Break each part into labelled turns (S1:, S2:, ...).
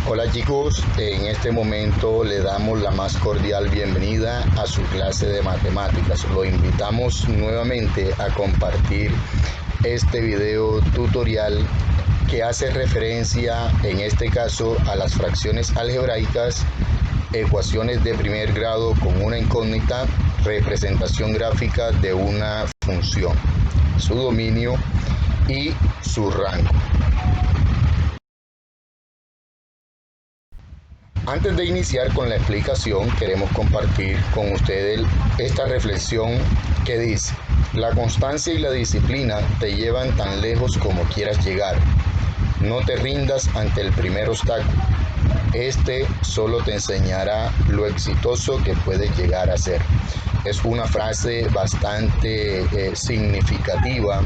S1: Hola chicos, en este momento le damos la más cordial bienvenida a su clase de matemáticas. Lo invitamos nuevamente a compartir este video tutorial que hace referencia en este caso a las fracciones algebraicas, ecuaciones de primer grado con una incógnita, representación gráfica de una función, su dominio y su rango. Antes de iniciar con la explicación, queremos compartir con ustedes esta reflexión que dice: la constancia y la disciplina te llevan tan lejos como quieras llegar. No te rindas ante el primer obstáculo. Este solo te enseñará lo exitoso que puedes llegar a ser. Es una frase bastante significativa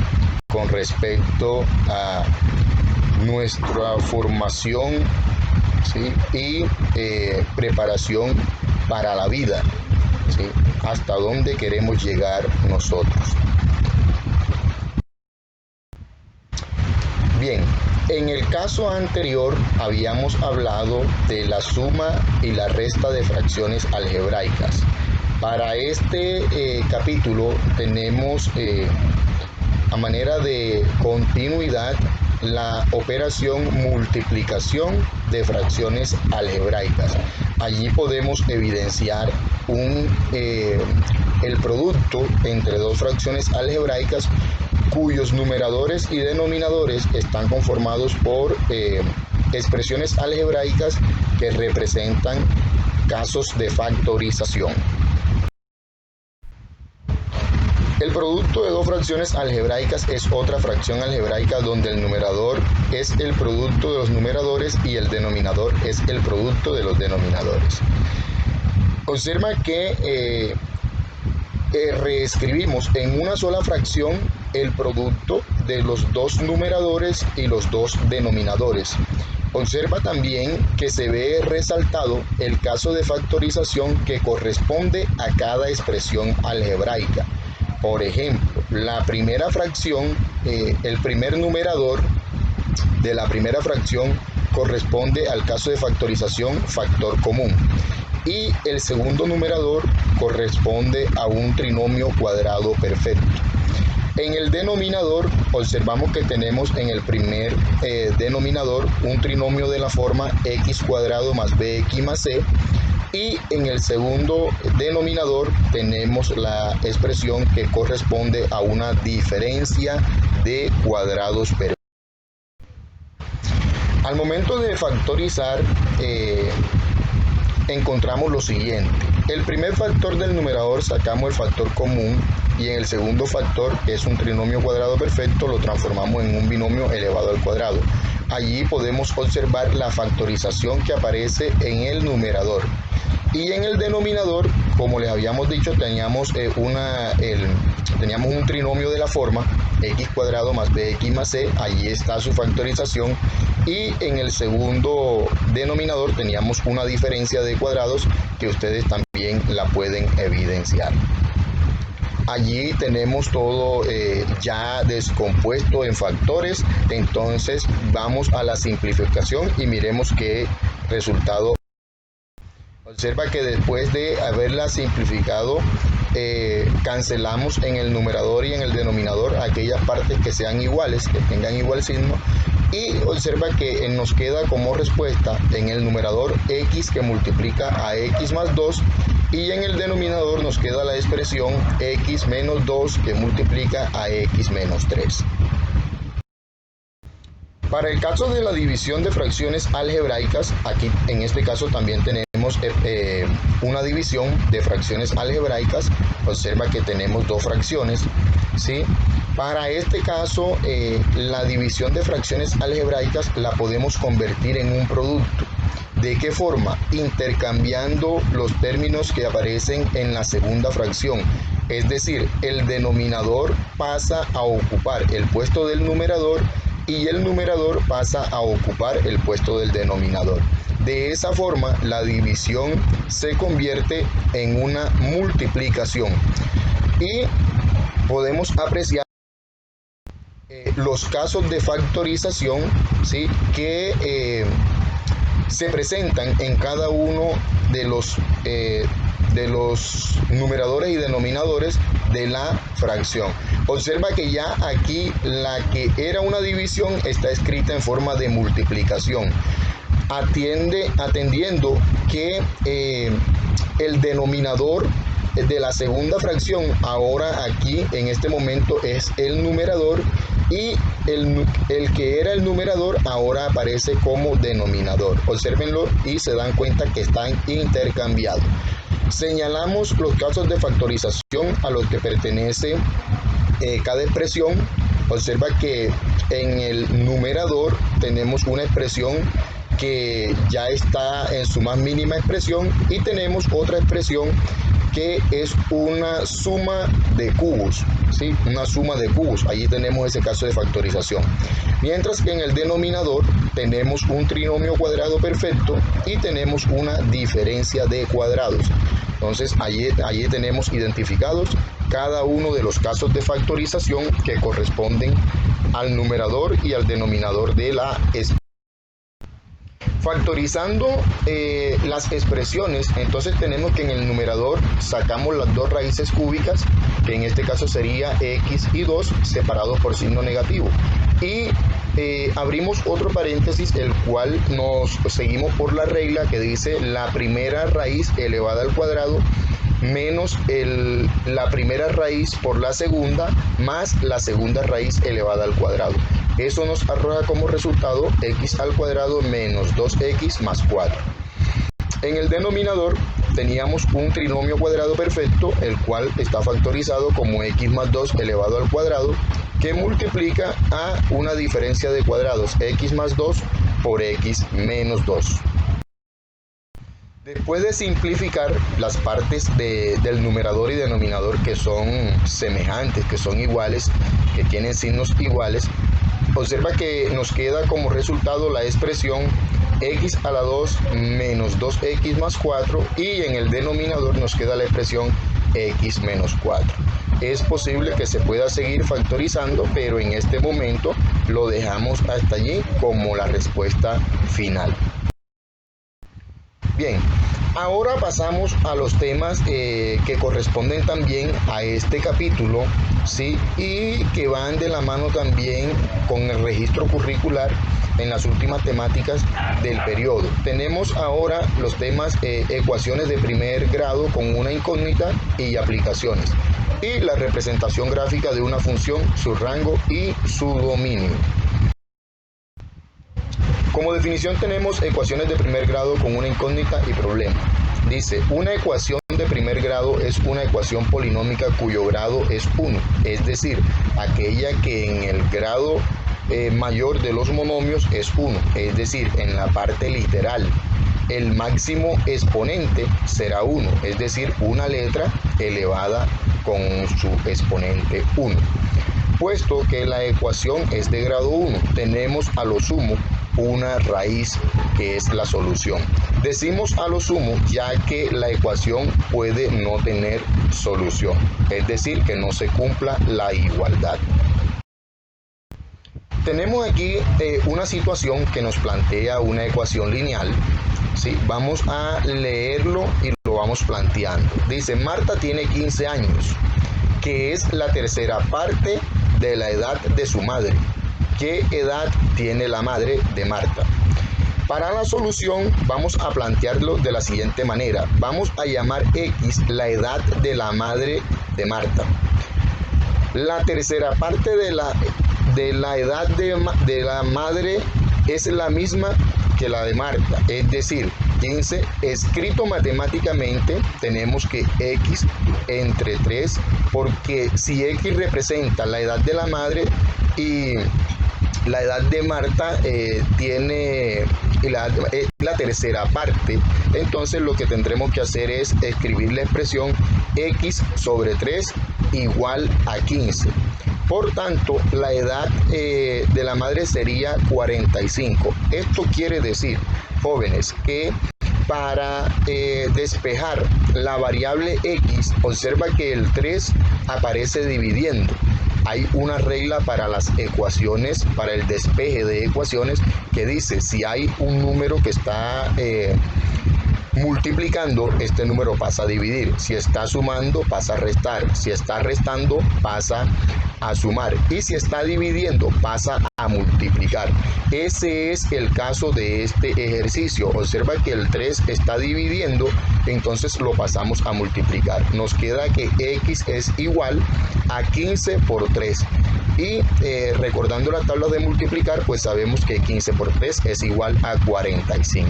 S1: con respecto a nuestra formación, ¿sí? Y preparación para la vida, ¿sí? Hasta dónde queremos llegar nosotros. Bien, en el caso anterior habíamos hablado de la suma y la resta de fracciones algebraicas. Para este capítulo tenemos a manera de continuidad la operación multiplicación de fracciones algebraicas. Allí podemos evidenciar el producto entre dos fracciones algebraicas cuyos numeradores y denominadores están conformados por expresiones algebraicas que representan casos de factorización. El producto de dos fracciones algebraicas es otra fracción algebraica donde el numerador es el producto de los numeradores y el denominador es el producto de los denominadores. Observa que reescribimos en una sola fracción el producto de los dos numeradores y los dos denominadores. Observa también que se ve resaltado el caso de factorización que corresponde a cada expresión algebraica. Por ejemplo, la primera fracción, el primer numerador de la primera fracción corresponde al caso de factorización factor común y el segundo numerador corresponde a un trinomio cuadrado perfecto. En el denominador observamos que tenemos en el primer denominador un trinomio de la forma x cuadrado más bx más c, y en el segundo denominador tenemos la expresión que corresponde a una diferencia de cuadrados perfectos. Al momento de factorizar encontramos lo siguiente: el primer factor del numerador sacamos el factor común y en el segundo factor, que es un trinomio cuadrado perfecto, lo transformamos en un binomio elevado al cuadrado. Allí podemos observar la factorización que aparece en el numerador. Y en el denominador, como les habíamos dicho, teníamos un trinomio de la forma x cuadrado más bx más c, allí está su factorización, y en el segundo denominador teníamos una diferencia de cuadrados que ustedes también la pueden evidenciar. Allí tenemos todo ya descompuesto en factores. Entonces vamos a la simplificación y miremos qué resultado. Observa que después de haberla simplificado, cancelamos en el numerador y en el denominador aquellas partes que sean iguales, que tengan igual signo, y observa que nos queda como respuesta en el numerador x que multiplica a x más 2 y en el denominador nos queda la expresión x menos 2 que multiplica a x menos 3. Para el caso de la división de fracciones algebraicas, aquí en este caso también tenemos una división de fracciones algebraicas. Observa que tenemos dos fracciones, ¿sí? Para este caso, la división de fracciones algebraicas la podemos convertir en un producto. ¿De qué forma? Intercambiando los términos que aparecen en la segunda fracción. Es decir, el denominador pasa a ocupar el puesto del numerador y el numerador pasa a ocupar el puesto del denominador. De esa forma, la división se convierte en una multiplicación y podemos apreciar los casos de factorización, ¿sí? Que se presentan en cada uno de los numeradores y denominadores de la fracción. Observa que ya aquí la que era una división está escrita en forma de multiplicación, atendiendo que el denominador de la segunda fracción ahora aquí en este momento es el numerador, y el que era el numerador ahora aparece como denominador. Obsérvenlo y se dan cuenta que están intercambiados. Señalamos los casos de factorización a los que pertenece cada expresión. Observa que en el numerador tenemos una expresión que ya está en su más mínima expresión, y tenemos otra expresión que es una suma de cubos, ¿sí? Una suma de cubos. Allí tenemos ese caso de factorización. Mientras que en el denominador tenemos un trinomio cuadrado perfecto y tenemos una diferencia de cuadrados. Entonces allí tenemos identificados cada uno de los casos de factorización que corresponden al numerador y al denominador de la expresión. Factorizando las expresiones, entonces tenemos que en el numerador sacamos las dos raíces cúbicas, que en este caso sería x y 2 separados por signo negativo, y abrimos otro paréntesis, el cual nos seguimos por la regla que dice la primera raíz elevada al cuadrado menos la primera raíz por la segunda más la segunda raíz elevada al cuadrado. Eso nos arroja como resultado x al cuadrado menos 2x más 4. En el denominador teníamos un trinomio cuadrado perfecto, el cual está factorizado como x más 2 elevado al cuadrado, que multiplica a una diferencia de cuadrados, x más 2 por x menos 2. Después de simplificar las partes del numerador y denominador que son semejantes, que son iguales, que tienen signos iguales, observa que nos queda como resultado la expresión x a la 2 menos 2x más 4, y en el denominador nos queda la expresión x menos 4. Es posible que se pueda seguir factorizando, pero en este momento lo dejamos hasta allí como la respuesta final. Bien, ahora pasamos a los temas que corresponden también a este capítulo, ¿sí? Y que van de la mano también con el registro curricular en las últimas temáticas del periodo. Tenemos ahora los temas ecuaciones de primer grado con una incógnita y aplicaciones, y la representación gráfica de una función, su rango y su dominio. Como definición tenemos ecuaciones de primer grado con una incógnita y problema. Dice, una ecuación de primer grado es una ecuación polinómica cuyo grado es 1, es decir, aquella que en el grado mayor de los monomios es 1, es decir, en la parte literal. El máximo exponente será 1, es decir, una letra elevada con su exponente 1. Puesto que la ecuación es de grado 1, tenemos a lo sumo una raíz que es la solución. Decimos a lo sumo ya que la ecuación puede no tener solución, es decir, que no se cumpla la igualdad. Tenemos aquí una situación que nos plantea una ecuación lineal, ¿sí? Vamos a leerlo y lo vamos planteando. Dice, Marta tiene 15 años, que es la tercera parte de la edad de su madre. ¿Qué edad tiene la madre de Marta? Para la solución vamos a plantearlo de la siguiente manera. Vamos a llamar X la edad de la madre de Marta. La tercera parte de la edad de la madre es la misma que la de Marta, es decir, 15. Escrito matemáticamente tenemos que X entre 3, porque si X representa la edad de la madre y la edad de Marta tiene la tercera parte, entonces lo que tendremos que hacer es escribir la expresión X sobre 3 igual a 15. Por tanto, la edad de la madre sería 45. Esto quiere decir, jóvenes, que para despejar la variable X, observa que el 3 aparece dividiendo. hay una regla para las ecuaciones, para el despeje de ecuaciones, que dice si hay un número que está multiplicando, este número pasa a dividir. Si está sumando, pasa a restar. Si está restando, pasa a sumar. Y si está dividiendo, pasa a multiplicar. Ese es el caso de este ejercicio. Observa que el 3 está dividiendo, entonces lo pasamos a multiplicar. Nos queda que x es igual a 15 por 3. Y recordando las tablas de multiplicar, pues sabemos que 15 por 3 es igual a 45,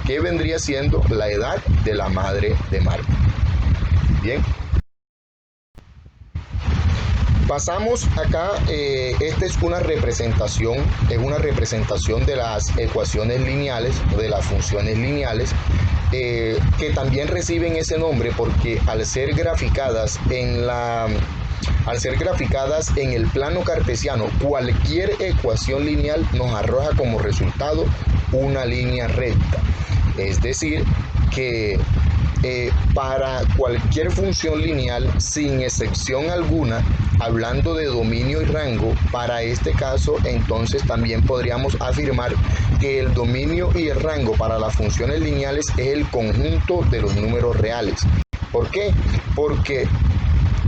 S1: que vendría siendo la edad de la madre de Marta. Bien. Pasamos acá, esta es una representación de las ecuaciones lineales, de las funciones lineales, que también reciben ese nombre porque al ser graficadas en el plano cartesiano, cualquier ecuación lineal nos arroja como resultado una línea recta. Es decir, que para cualquier función lineal, sin excepción alguna, hablando de dominio y rango, para este caso entonces también podríamos afirmar que el dominio y el rango para las funciones lineales es el conjunto de los números reales. ¿Por qué? Porque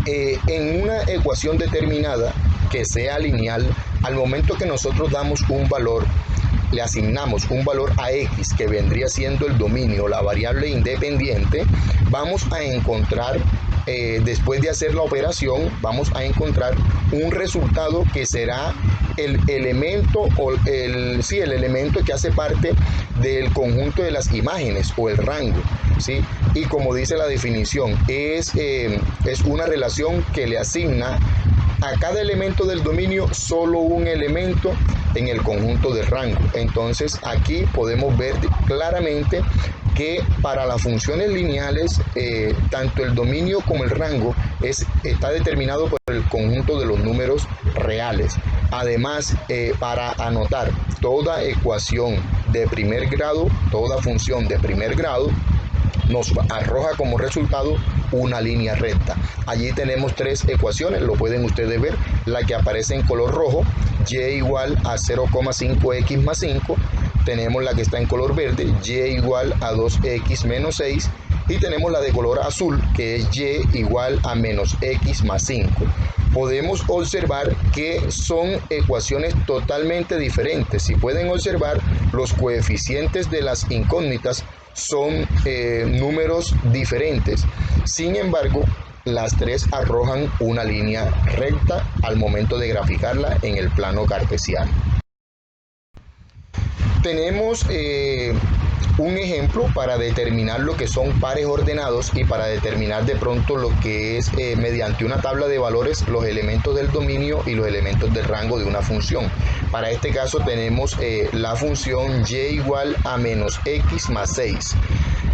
S1: en una ecuación determinada que sea lineal, al momento que nosotros damos un valor, le asignamos un valor a x, que vendría siendo el dominio, la variable independiente, vamos a encontrar, después de hacer la operación, vamos a encontrar un resultado que será el elemento el elemento que hace parte del conjunto de las imágenes o el rango, ¿sí? Y como dice la definición, es una relación que le asigna a cada elemento del dominio solo un elemento en el conjunto del rango. Entonces aquí podemos ver claramente que para las funciones lineales, tanto el dominio como el rango está determinado por el conjunto de los números reales. Además, para anotar toda ecuación de primer grado, toda función de primer grado, nos arroja como resultado una línea recta. Allí tenemos tres ecuaciones, lo pueden ustedes ver. La que aparece en color rojo, y igual a 0,5x más 5. Tenemos la que está en color verde, y igual a 2x menos 6. Y tenemos la de color azul, que es y igual a menos x más 5. Podemos observar que son ecuaciones totalmente diferentes. Si pueden observar, los coeficientes de las incógnitas son números diferentes. Sin embargo, las tres arrojan una línea recta al momento de graficarla en el plano cartesiano. Tenemos un ejemplo para determinar lo que son pares ordenados y para determinar de pronto lo que es mediante una tabla de valores los elementos del dominio y los elementos del rango de una función. Para este caso tenemos la función y igual a menos x más 6.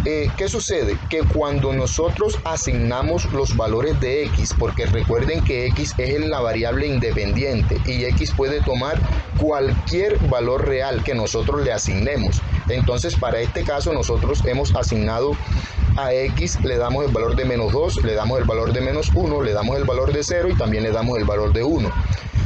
S1: ¿Qué sucede? Que cuando nosotros asignamos los valores de x, porque recuerden que x es la variable independiente y x puede tomar cualquier valor real que nosotros le asignemos. Entonces, para este caso nosotros hemos asignado a x, le damos el valor de menos 2, le damos el valor de menos 1, le damos el valor de 0 y también le damos el valor de 1.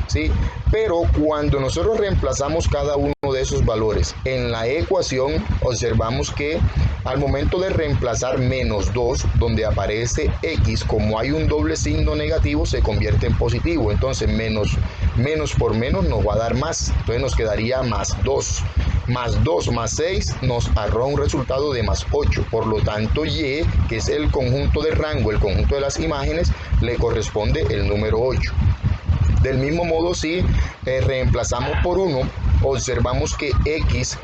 S1: ¿Sí? Pero cuando nosotros reemplazamos cada uno de esos valores en la ecuación, observamos que al momento de reemplazar menos 2, donde aparece x, como hay un doble signo negativo, se convierte en positivo. Entonces menos por menos nos va a dar más. Entonces nos quedaría más 2. Más 2 más 6 nos arroja un resultado de más 8. Por lo tanto, y, que es el conjunto de rango, el conjunto de las imágenes, le corresponde el número 8. Del mismo modo, si reemplazamos por 1, observamos que x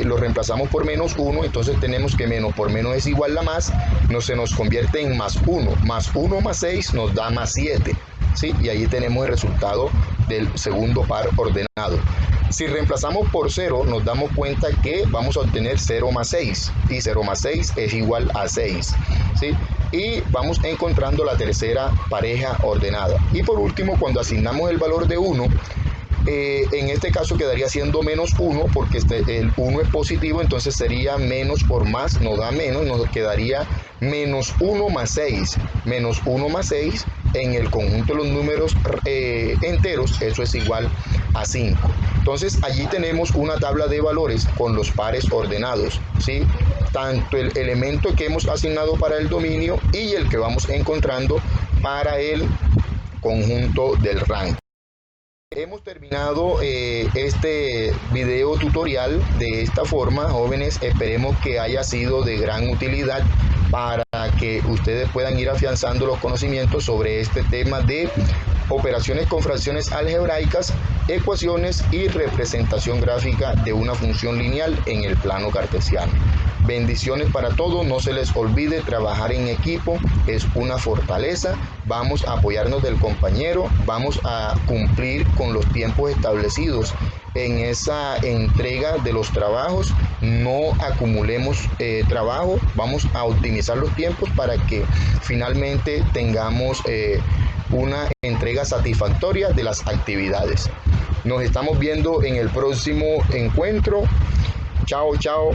S1: lo reemplazamos por menos 1, entonces tenemos que menos por menos es igual a más, se nos convierte en más 1. Más 1 más 6 nos da más 7. ¿Sí? Y ahí tenemos el resultado del segundo par ordenado. Si reemplazamos por 0, nos damos cuenta que vamos a obtener 0 más 6. Y 0 más 6 es igual a 6. ¿Sí? Y vamos encontrando la tercera pareja ordenada. Y por último, cuando asignamos el valor de 1, en este caso quedaría siendo menos 1, porque el 1 es positivo, entonces sería menos por más, nos da menos, nos quedaría menos 1 más 6. Menos 1 más 6 en el conjunto de los números enteros, eso es igual a 5. Entonces allí tenemos una tabla de valores con los pares ordenados, ¿sí? Tanto el elemento que hemos asignado para el dominio y el que vamos encontrando para el conjunto del rango. Hemos terminado este video tutorial de esta forma, jóvenes. Esperemos que haya sido de gran utilidad para que ustedes puedan ir afianzando los conocimientos sobre este tema de operaciones con fracciones algebraicas, ecuaciones y representación gráfica de una función lineal en el plano cartesiano. Bendiciones para todos, no se les olvide trabajar en equipo, es una fortaleza. Vamos a apoyarnos del compañero, vamos a cumplir con los tiempos establecidos en esa entrega de los trabajos. No acumulemos trabajo, vamos a optimizar los tiempos para que finalmente tengamos una entrega satisfactoria de las actividades. Nos estamos viendo en el próximo encuentro. Chao, chao.